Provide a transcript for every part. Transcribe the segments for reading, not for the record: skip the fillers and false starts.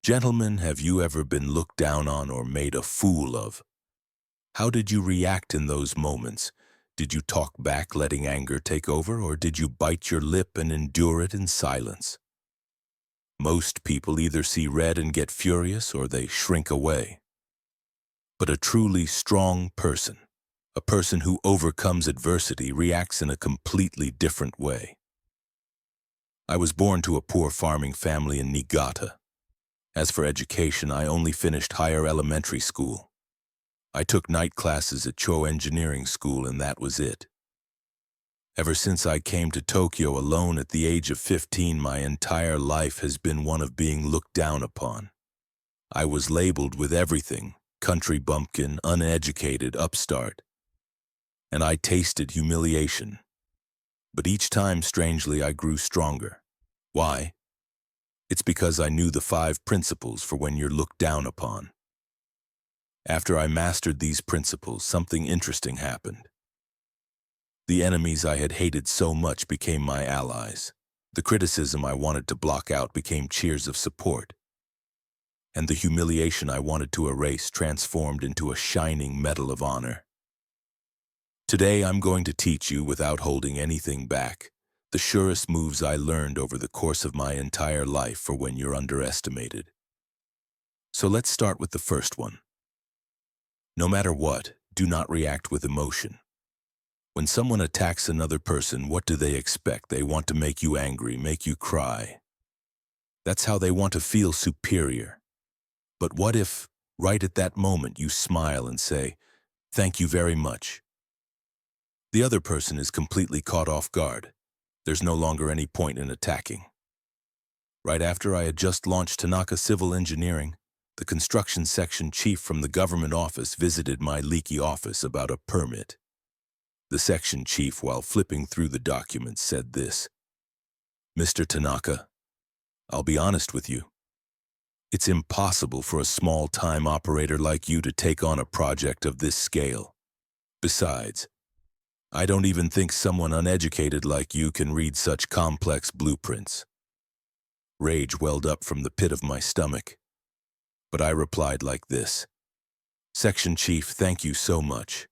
Gentlemen, have you ever been looked down on or made a fool of? How did you react in those moments? Did you talk back, letting anger take over, or did you bite your lip and endure it in silence? Most people either see red and get furious, or they shrink away. But a truly strong person, a person who overcomes adversity, reacts in a completely different way. I was born to a poor farming family in Niigata. As for education, I only finished higher elementary school. I took night classes at Cho Engineering School, and that was it. Ever since I came to Tokyo alone at the age of 15, my entire life has been one of being looked down upon. I was labeled with everything: country bumpkin, uneducated, upstart. And I tasted humiliation. But each time, strangely, I grew stronger. Why? It's because I knew the 5 principles for when you're looked down upon. After I mastered these principles, something interesting happened. The enemies I had hated so much became my allies. The criticism I wanted to block out became cheers of support. And the humiliation I wanted to erase transformed into a shining medal of honor. Today, I'm going to teach you, without holding anything back, the surest moves I learned over the course of my entire life for when you're underestimated. So let's start with the first one. No matter what, do not react with emotion. When someone attacks another person, what do they expect? They want to make you angry, make you cry. That's how they want to feel superior. But what if, right at that moment, you smile and say, "Thank you very much"? The other person is completely caught off guard. There's no longer any point in attacking. Right after I had just launched Tanaka Civil Engineering, the construction section chief from the government office visited my leaky office about a permit. The section chief, while flipping through the documents, said this: "Mr. Tanaka, I'll be honest with you. It's impossible for a small-time operator like you to take on a project of this scale. Besides, I don't even think someone uneducated like you can read such complex blueprints." Rage welled up from the pit of my stomach, but I replied like this: "Section Chief, thank you so much.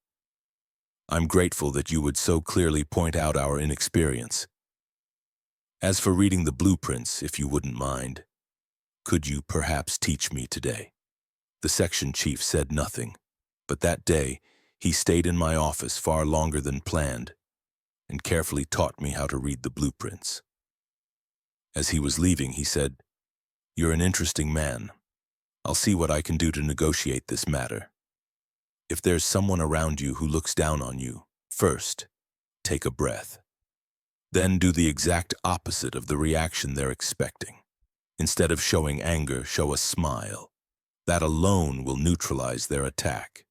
I'm grateful that you would so clearly point out our inexperience. As for reading the blueprints, if you wouldn't mind, could you perhaps teach me today?" The section chief said nothing, but that day, he stayed in my office far longer than planned and carefully taught me how to read the blueprints. As he was leaving, he said, "You're an interesting man. I'll see what I can do to negotiate this matter. If there's someone around you who looks down on you, first, take a breath. Then do the exact opposite of the reaction they're expecting. Instead of showing anger, show a smile. That alone will neutralize their attack.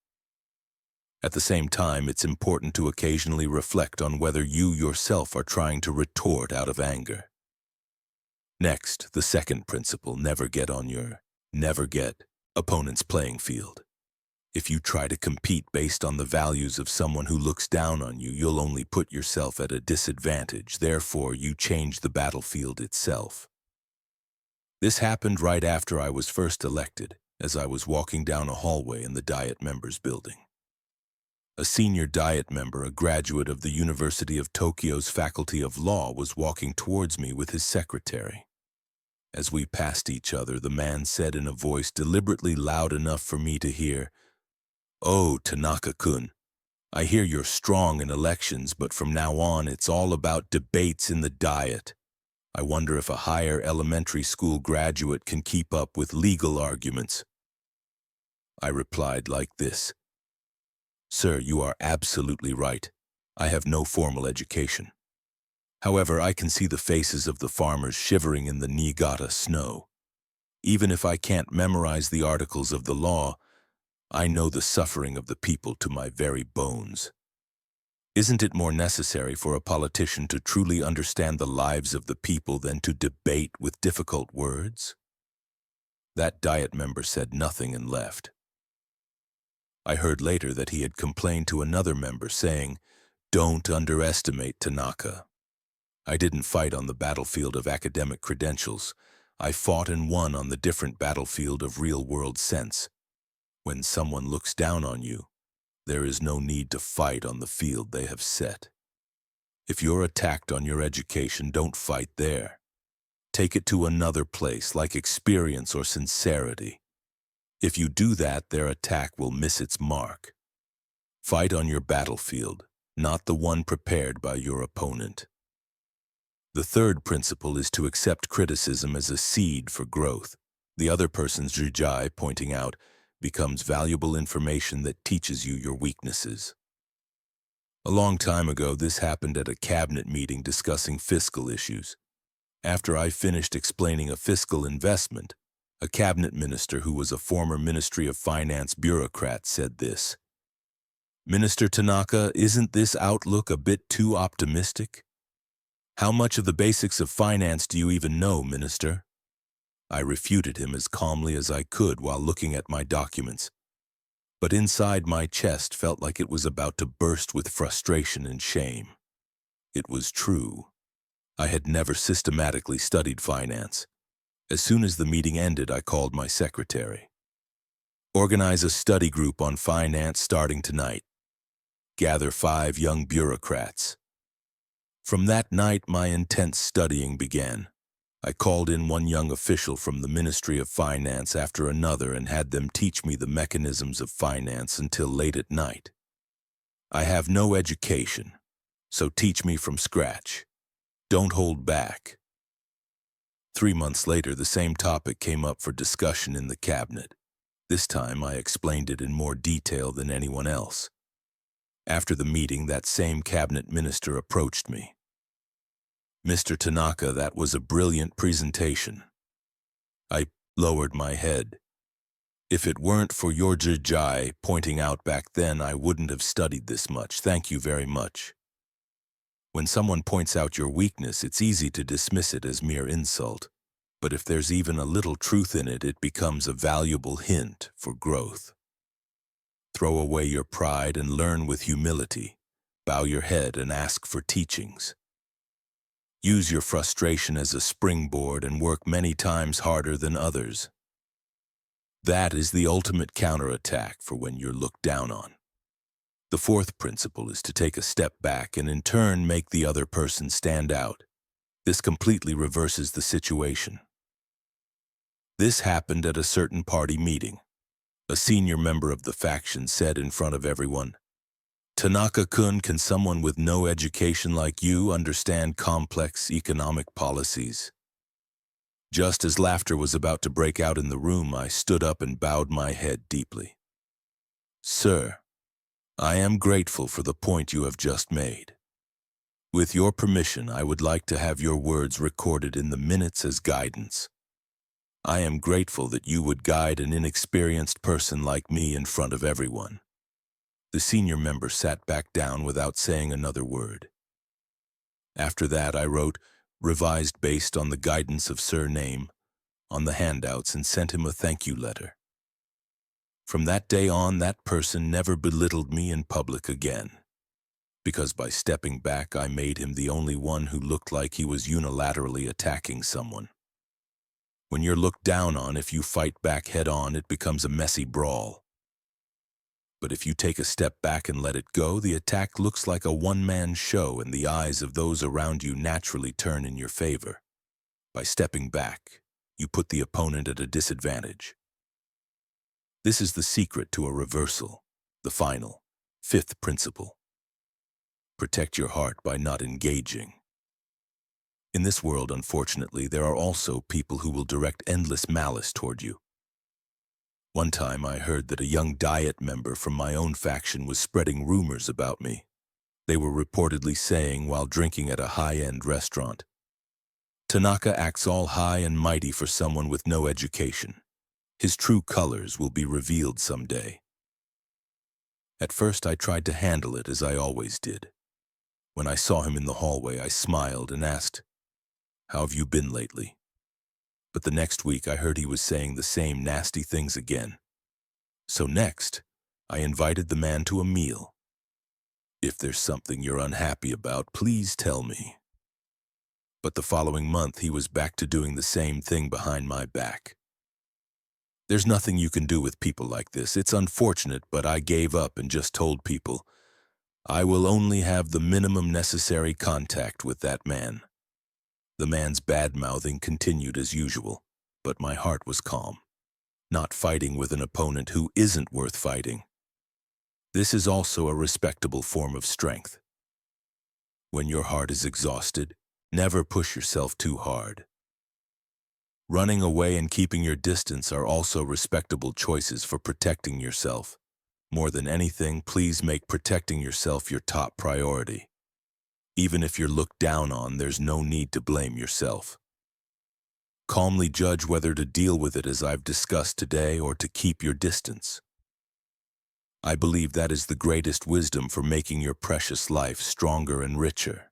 At the same time, it's important to occasionally reflect on whether you yourself are trying to retort out of anger." Next, the second principle: never get opponent's playing field. If you try to compete based on the values of someone who looks down on you, you'll only put yourself at a disadvantage. Therefore, you change the battlefield itself. This happened right after I was first elected, as I was walking down a hallway in the Diet Members Building. A senior Diet member, a graduate of the University of Tokyo's Faculty of Law, was walking towards me with his secretary. As we passed each other, the man said in a voice deliberately loud enough for me to hear, "Oh, Tanaka-kun, I hear you're strong in elections, but from now on it's all about debates in the Diet. I wonder if a higher elementary school graduate can keep up with legal arguments." I replied like this: "Sir, you are absolutely right. I have no formal education. However, I can see the faces of the farmers shivering in the Niigata snow. Even if I can't memorize the articles of the law, I know the suffering of the people to my very bones. Isn't it more necessary for a politician to truly understand the lives of the people than to debate with difficult words?" That Diet member said nothing and left. I heard later that he had complained to another member saying, "Don't underestimate Tanaka." I didn't fight on the battlefield of academic credentials. I fought and won on the different battlefield of real-world sense. When someone looks down on you, there is no need to fight on the field they have set. If you're attacked on your education, don't fight there. Take it to another place, like experience or sincerity. If you do that, their attack will miss its mark. Fight on your battlefield, not the one prepared by your opponent. The third principle is to accept criticism as a seed for growth. The other person's jujai, pointing out, becomes valuable information that teaches you your weaknesses. A long time ago, this happened at a cabinet meeting discussing fiscal issues. After I finished explaining a fiscal investment, a cabinet minister who was a former Ministry of Finance bureaucrat said this: "Minister Tanaka, isn't this outlook a bit too optimistic? How much of the basics of finance do you even know, Minister?" I refuted him as calmly as I could while looking at my documents, but inside my chest felt like it was about to burst with frustration and shame. It was true. I had never systematically studied finance. As soon as the meeting ended, I called my secretary. "Organize a study group on finance starting tonight. Gather 5 young bureaucrats." From that night, my intense studying began. I called in one young official from the Ministry of Finance after another and had them teach me the mechanisms of finance until late at night. I have no education, so teach me from scratch. Don't hold back. 3 months later, the same topic came up for discussion in the cabinet. This time, I explained it in more detail than anyone else. After the meeting, that same cabinet minister approached me. "Mr. Tanaka, that was a brilliant presentation." I lowered my head. "If it weren't for your jujai pointing out back then, I wouldn't have studied this much. Thank you very much." When someone points out your weakness, it's easy to dismiss it as mere insult. But if there's even a little truth in it, it becomes a valuable hint for growth. Throw away your pride and learn with humility. Bow your head and ask for teachings. Use your frustration as a springboard and work many times harder than others. That is the ultimate counterattack for when you're looked down on. The fourth principle is to take a step back and in turn make the other person stand out. This completely reverses the situation. This happened at a certain party meeting. A senior member of the faction said in front of everyone, "Tanaka-kun, can someone with no education like you understand complex economic policies?" Just as laughter was about to break out in the room, I stood up and bowed my head deeply. "Sir, I am grateful for the point you have just made. With your permission, I would like to have your words recorded in the minutes as guidance. I am grateful that you would guide an inexperienced person like me in front of everyone." The senior member sat back down without saying another word. After that, I wrote, revised based on the guidance of Sir Name, on the handouts and sent him a thank you letter. From that day on, that person never belittled me in public again, because by stepping back, I made him the only one who looked like he was unilaterally attacking someone. When you're looked down on, if you fight back head-on, it becomes a messy brawl. But if you take a step back and let it go, the attack looks like a one-man show and the eyes of those around you naturally turn in your favor. By stepping back, you put the opponent at a disadvantage. This is the secret to a reversal, the final, 5th principle. Protect your heart by not engaging. In this world, unfortunately, there are also people who will direct endless malice toward you. One time I heard that a young Diet member from my own faction was spreading rumors about me. They were reportedly saying while drinking at a high-end restaurant, "Tanaka acts all high and mighty for someone with no education. His true colors will be revealed someday." At first I tried to handle it as I always did. When I saw him in the hallway, I smiled and asked, "How have you been lately?" But the next week I heard he was saying the same nasty things again. So next, I invited the man to a meal. "If there's something you're unhappy about, please tell me." but the following month he was back to doing the same thing behind my back. There's nothing you can do with people like this. It's unfortunate, but I gave up and just told people, I will only have the minimum necessary contact with that man. The man's bad-mouthing continued as usual, but my heart was calm. Not fighting with an opponent who isn't worth fighting. This is also a respectable form of strength. When your heart is exhausted, never push yourself too hard. Running away and keeping your distance are also respectable choices for protecting yourself. More than anything, please make protecting yourself your top priority. Even if you're looked down on, there's no need to blame yourself. Calmly judge whether to deal with it as I've discussed today or to keep your distance. I believe that is the greatest wisdom for making your precious life stronger and richer.